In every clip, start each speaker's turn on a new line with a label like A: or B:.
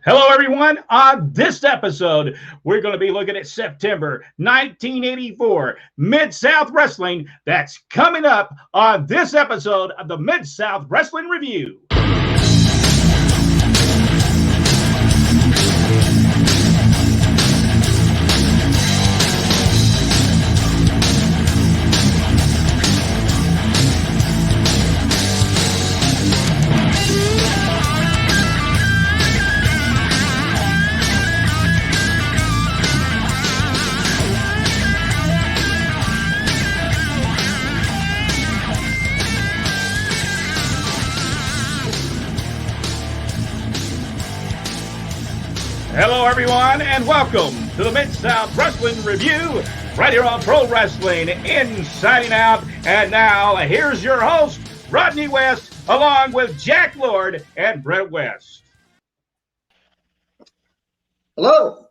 A: Hello, everyone. On this episode, we're going to be looking at September 1984 Mid-South Wrestling. That's coming up on this episode of the Mid-South Wrestling Review. Hello, everyone, and welcome to the Mid-South Wrestling Review, right here on Pro Wrestling Inside and Out. And now, here's your host, Rodney West, along with Jack Lord and Brent West.
B: Hello.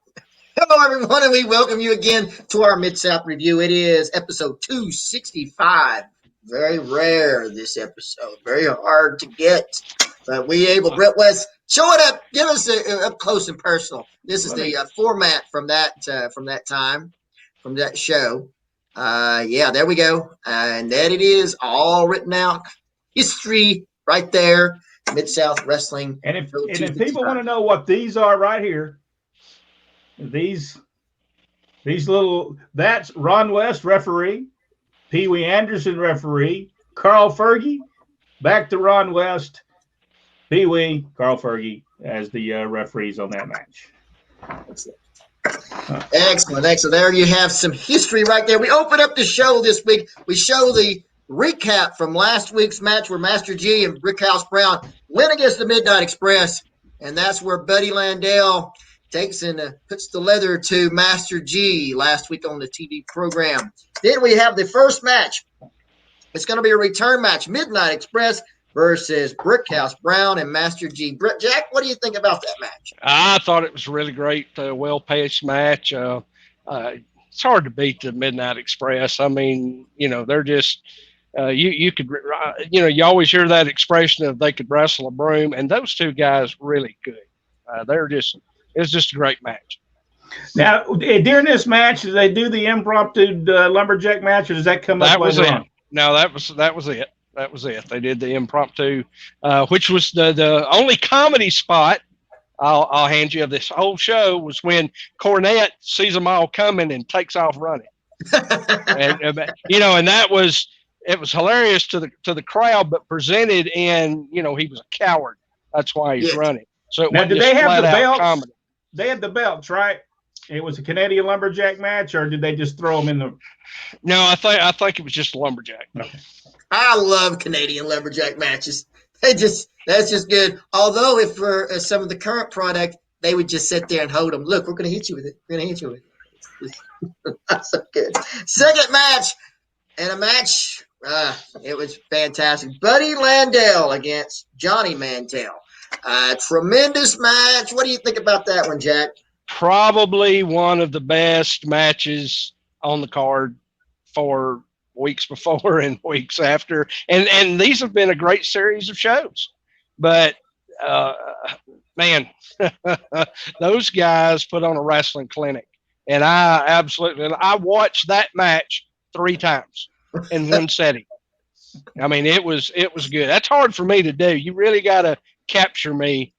B: Hello, everyone, and we welcome you again to our Mid-South Review. It is episode 265. Very rare, this episode. Very hard to get. But we able, Brent West, show it up. Give us up close and personal. This is the format from that time, from that show. There we go. And that it is all written out. History right there. Mid-South Wrestling.
A: And if people want to know what these are right here, these little, that's Ron West, referee, Pee Wee Anderson, referee, Carl Fergie, back to Ron West, Pee Wee, Carl Fergie as the referees on that match.
B: Excellent. There you have some history right there. We open up the show this week. We show the recap from last week's match where Master G and Brickhouse Brown went against the Midnight Express, and that's where Buddy Landell takes and puts the leather to Master G last week on the TV program. Then we have the first match. It's going to be a return match, Midnight Express versus Brickhouse Brown and Master G. Jack, what do you think about that match?
C: I thought it was a really great, well-paced match. It's hard to beat the Midnight Express. I mean, they're just you could, you always hear that expression of they could wrestle a broom, and those two guys really could. It was just a great match.
A: Now, during this match, did they do the impromptu lumberjack match, or does that come up later on?
C: No, that was it. That was it. They did the impromptu, which was the only comedy spot I'll hand you of this whole show was when Cornette sees them all coming and takes off running. and that was, it was hilarious to the crowd, but presented in, he was a coward. That's why he's running. So
A: now, did they have the belts? Comedy. They had the belts, right? It was a Canadian lumberjack match, or did they just throw them in the?
C: No, I think it was just a lumberjack.
A: Okay.
B: I love Canadian lumberjack matches. That's just good. Although if for some of the current product, they would just sit there and hold them. Look, we're going to hit you with it. We're going to hit you with it. That's so good. Second match, and a match. It was fantastic. Buddy Landell against Johnny Mantell. Tremendous match. What do you think about that one, Jack?
C: Probably one of the best matches on the card for weeks before and weeks after. And these have been a great series of shows. But, man, those guys put on a wrestling clinic. And I watched that match 3 times in one setting. I mean, it was good. That's hard for me to do. You really got to capture me.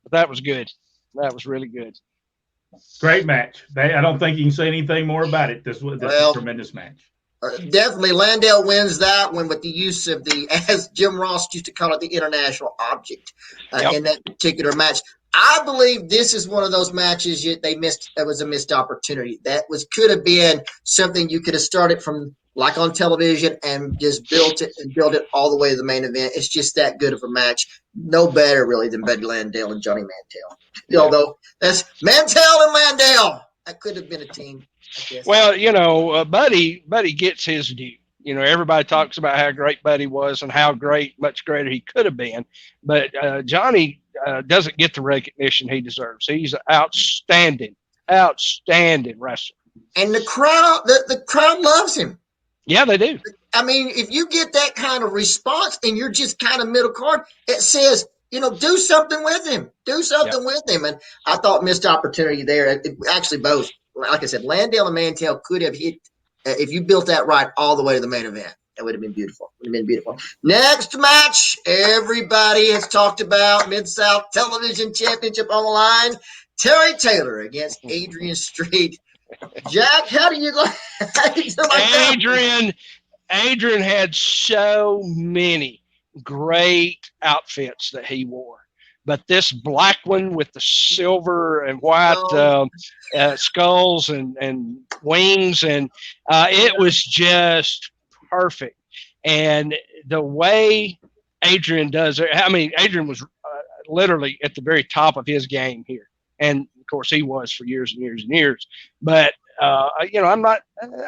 C: But that was good. That was really good.
A: Great match. I don't think you can say anything more about it. This was a tremendous match.
B: Definitely, Landell wins that one with the use of as Jim Ross used to call it, the international object in that particular match. I believe this is one of those matches they missed. It was a missed opportunity. That could have been something you could have started from, like on television, and just built it all the way to the main event. It's just that good of a match. No better, really, than Buddy Landell and Johnny Mantell. Although that's Mantell and Landell. That could have been a team, I guess.
C: Well, Buddy gets his due. Everybody talks about how great Buddy was and how much greater he could have been. But Johnny doesn't get the recognition he deserves. He's an outstanding wrestler.
B: And the crowd loves him.
C: Yeah, they do.
B: I mean, if you get that kind of response and you're just kind of middle card, it says do something with him. Do something with him. And I thought missed opportunity there. Actually, both. Like I said, Landale and Mantell could have hit if you built that right all the way to the main event. It would have been beautiful. Next match, everybody has talked about Mid-South Television Championship on the line. Terry Taylor against Adrian Street. Jack, how do you like
C: Adrian? Adrian had so many great outfits that he wore, but this black one with the silver and white skulls and wings, and it was just perfect. And the way Adrian does it, I mean, Adrian was literally at the very top of his game here. And of course he was for years and years and years, but I'm not,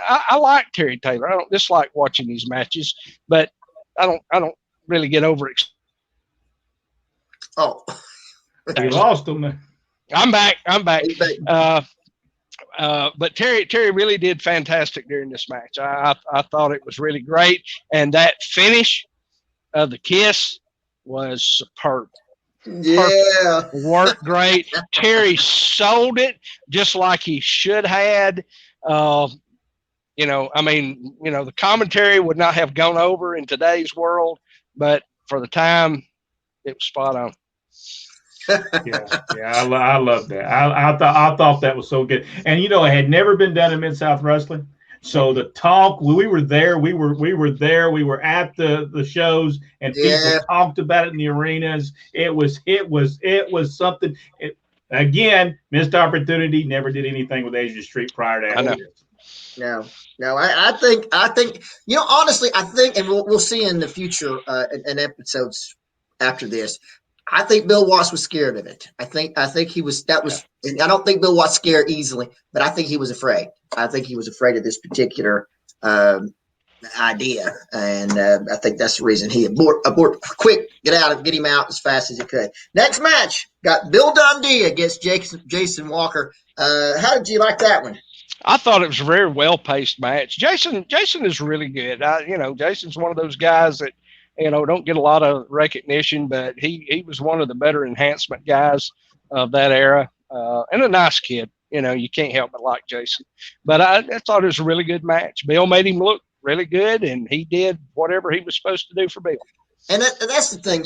C: I like Terry Taylor. I don't dislike watching these matches, but I don't really get over it.
B: Oh,
A: you lost him.
C: I'm back. But Terry really did fantastic during this match. I thought it was really great. And that finish of the kiss was superb.
B: Yeah.
C: Worked great. Terry sold it just like he should had. The commentary would not have gone over in today's world, but for the time, it was spot on.
A: I love that. I thought that was so good. And it had never been done in Mid-South Wrestling. So the talk, we were there. We were at the shows, and people talked about it in the arenas. It was something. Again, missed opportunity. Never did anything with Adrian Street prior to that.
B: No. I think honestly, I think, and we'll see in the future in episodes after this. I think Bill Watts was scared of it. I think he was. And I don't think Bill Watts scared easily, but I think he was afraid. I think he was afraid of this particular idea, and I think that's the reason he abort quick, get him out as fast as he could. Next match got Bill Dundee against Jason Walker. How did you like that one?
C: I thought it was a very well-paced match. Jason is really good. Jason's one of those guys that don't get a lot of recognition, but he was one of the better enhancement guys of that era, and a nice kid. You can't help but like Jason. But I thought it was a really good match. Bill made him look really good, and he did whatever he was supposed to do for Bill.
B: And that's the thing.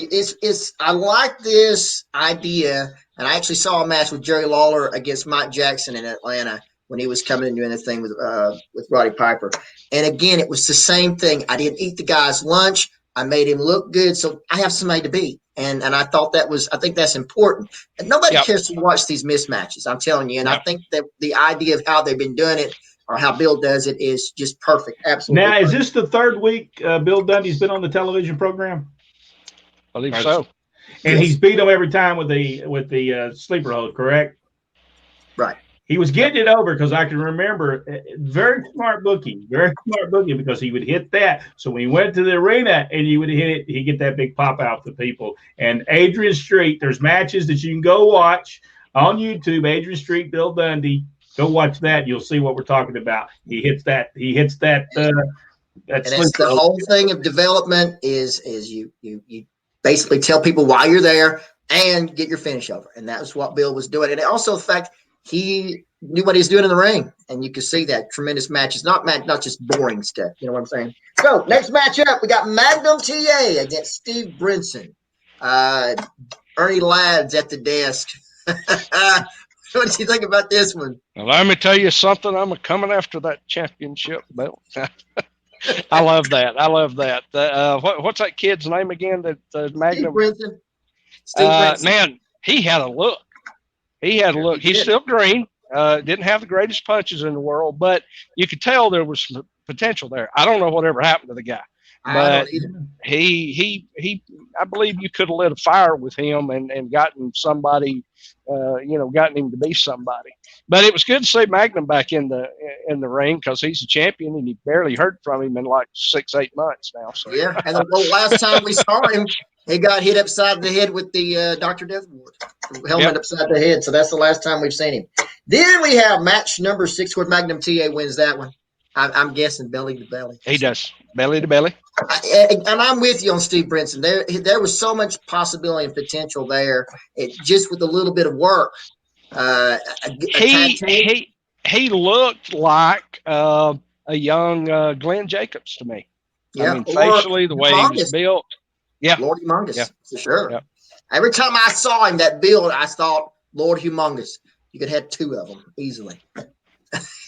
B: I like this idea, and I actually saw a match with Jerry Lawler against Mike Jackson in Atlanta when he was coming and doing the thing with Roddy Piper. And again, it was the same thing. I didn't eat the guy's lunch. I made him look good, so I have somebody to beat. And I thought I think that's important. And nobody cares to watch these mismatches, I'm telling you. And I think that the idea of how they've been doing it or how Bill does it is just perfect. Absolutely.
A: Now, is this the third week Bill Dundee's been on the television program?
C: I believe so.
A: And he's beat him every time with the sleeper hold, correct?
B: Right.
A: He was getting it over because I can remember very smart booking because he would hit that. So when he went to the arena and he would hit it, he'd get that big pop out to people. And Adrian Street, there's matches that you can go watch on YouTube. Adrian Street, Bill Dundee. Go watch that. You'll see what we're talking about. He hits that. And it's
B: the whole thing of development is you basically tell people why you're there and get your finish over. And that was what Bill was doing. And also the fact he knew what he was doing in the ring, and you could see that tremendous matches, not just boring stuff. You know what I'm saying? So next match up, we got Magnum TA against Steve Brinson. Ernie Ladd's at the desk. What do you think about this one?
C: Well, let me tell you something. I'm coming after that championship belt. I love that. What's that kid's name again? That Magnum.
B: Steve Brinson.
C: Man, he had a look. He's still green. Didn't have the greatest punches in the world, but you could tell there was some potential there. I don't know whatever happened to the guy, but he I believe you could have lit a fire with him and gotten somebody, gotten him to be somebody. But it was good to see Magnum back in the ring because he's a champion, and you barely heard from him in like 6-8 months now. So
B: yeah, and the last time we saw him, he got hit upside the head with the Dr. Deathwood helmet upside the head. So that's the last time we've seen him. Then we have match number 6 where Magnum TA wins that one. I'm guessing belly to belly.
C: He does belly to belly.
B: And I'm with you on Steve Brinson. There was so much possibility and potential there. Just with a little bit of work. A tag team.
C: He looked like a young Glenn Jacobs to me.
B: Yeah,
C: I mean, facially, the way he was built. Yeah.
B: Lord Humongous,
C: yeah.
B: for sure.
C: Yeah.
B: Every time I saw him, that build, I thought, Lord Humongous. You could have two of them easily.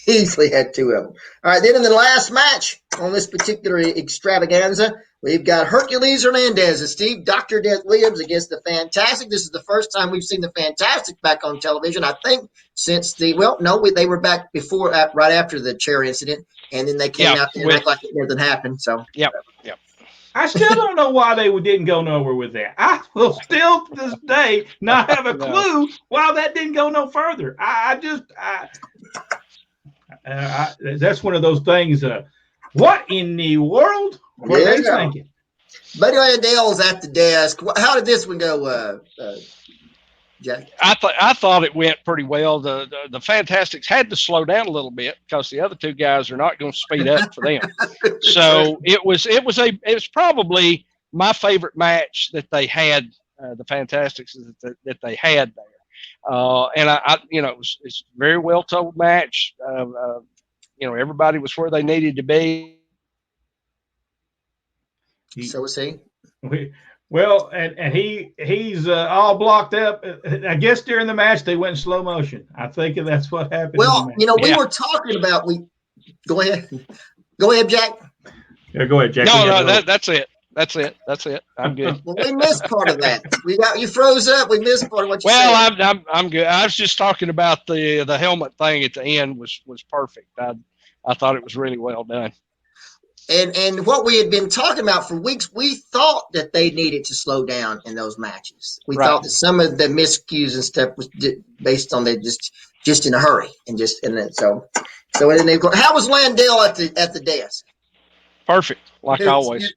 B: Easily had two of them. All right, then in the last match on this particular extravaganza, we've got Hercules Hernandez and Steve Dr. Death Williams against the Fantastic. This is the first time we've seen the Fantastic back on television, I think, since they were back before, right after the chair incident, and then they came out and act like nothing happened. So,
C: yep.
A: I still don't know why they didn't go nowhere with that. I will still to this day not have a clue why that didn't go no further. That's one of those things. What in the world were they thinking?
B: Buddy Landale is at the desk. How did this one go, Jack?
C: I thought it went pretty well. The Fantastics had to slow down a little bit because the other two guys are not going to speed up for them. So it was probably my favorite match that they had. The Fantastics that they had there. And it's a very well told match. Everybody was where they needed to be.
B: So was he.
A: Well, and he's all blocked up. I guess during the match they went in slow motion. I think that's what happened.
B: Well, we were talking about Go ahead, Jack.
A: Yeah, go ahead, Jack.
C: No, that's it. That's it. I'm good.
B: Well, we missed part of that. You froze up. We missed part of what you said.
C: Well, I'm good. I was just talking about the helmet thing at the end was perfect. I thought it was really well done.
B: And what we had been talking about for weeks, we thought that they needed to slow down in those matches. We thought that some of the miscues and stuff was based on they just in a hurry so how was Landale at the desk?
C: Perfect, like always.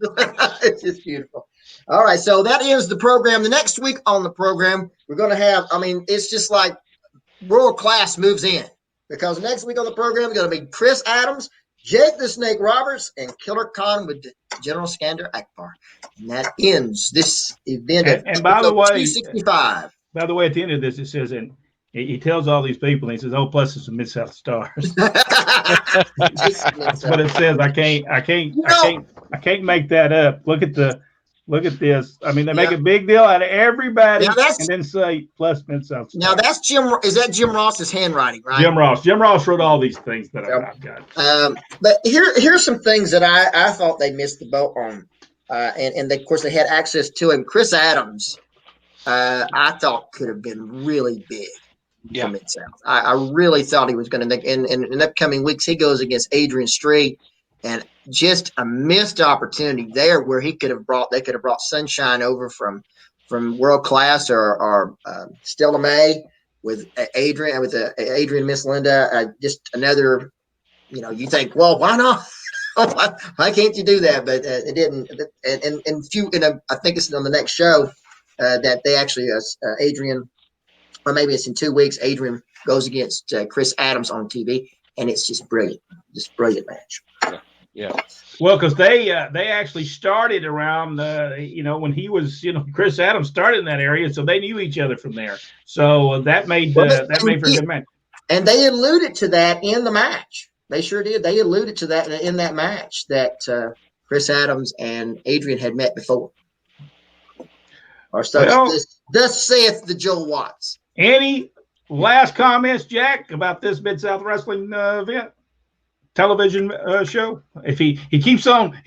B: It's just beautiful. All right, so that ends the program. The next week on the program, we're going to have, it's just like world class moves in because next week on the program is going to be Chris Adams, Jake the Snake Roberts, and Killer Khan with General Skander Akbar. And that ends this event.
A: And by the way,
B: 265.
A: By the way, at the end of this, it says, and he tells all these people, and he says, "Oh, plus it's some Mid-South stars." That's what it says. I can't make that up. Look at this. They make a big deal out of everybody, and then say plus Mid-South stars.
B: Now that's Jim. Is that Jim Ross's handwriting, right?
A: Jim Ross wrote all these things that I've got.
B: But here's some things that I thought they missed the boat on, and of course they had access to him. Chris Adams, I thought could have been really big. For Mid-South. I really thought he was going to. In upcoming weeks, he goes against Adrian Street, and just a missed opportunity there where they could have brought Sunshine over from World Class or Stella May with Adrian Miss Linda. Just another, you think, well, why not? Why can't you do that? But it didn't. And I think it's on the next show that they actually Adrian. Or maybe it's in 2 weeks. Adrian goes against Chris Adams on TV, and it's just brilliant match.
C: Yeah.
A: Well, because they actually started around when he was Chris Adams started in that area, so they knew each other from there. So that made for a good match.
B: And they alluded to that in the match. They sure did. They alluded to that in that match that Chris Adams and Adrian had met before. Or so thus saith the Joe Watts.
A: Any last comments, Jack, about this Mid-South Wrestling event television show? If he keeps on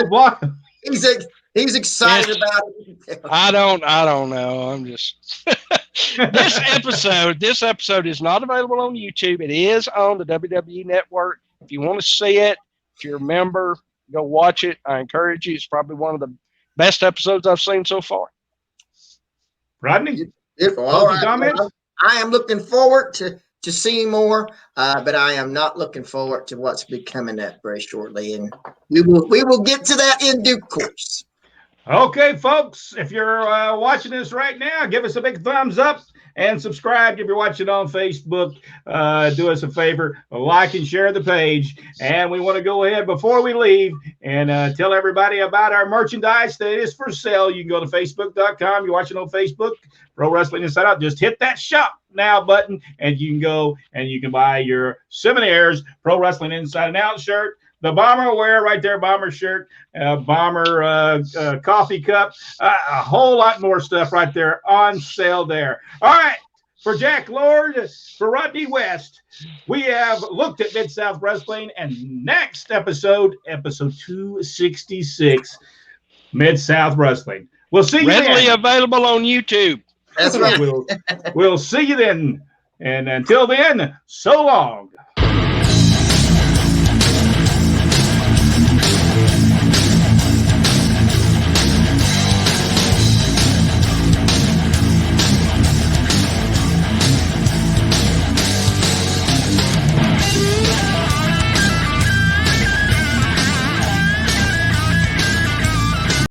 A: blocking.
B: He's excited about it.
C: I don't know. I'm just this episode is not available on YouTube. It is on the WWE Network. If you want to see it, if you're a member, go watch it. I encourage you. It's probably one of the best episodes I've seen so far.
A: Rodney?
B: All right. Comments? I am looking forward to seeing more, but I am not looking forward to what's coming up very shortly, and we will get to that in due course.
A: Okay, folks, if you're watching this right now, give us a big thumbs up and subscribe. If you're watching on Facebook, do us a favor, like and share the page. And we want to go ahead before we leave and tell everybody about our merchandise that is for sale. You can go to facebook.com. You're watching on Facebook, Pro Wrestling Inside Out. Just hit that shop now button, and you can go and you can buy your Souvenirs Pro Wrestling Inside and Out shirt. The Bomber wear right there, Bomber shirt, Bomber coffee cup, a whole lot more stuff right there on sale there. All right, for Jack Lord, for Rodney West, we have looked at Mid-South Wrestling, and next episode 266, Mid-South Wrestling. We'll see you
C: Readily
A: then.
C: available on YouTube.
B: That's right.
A: We'll see you then. And until then, so long.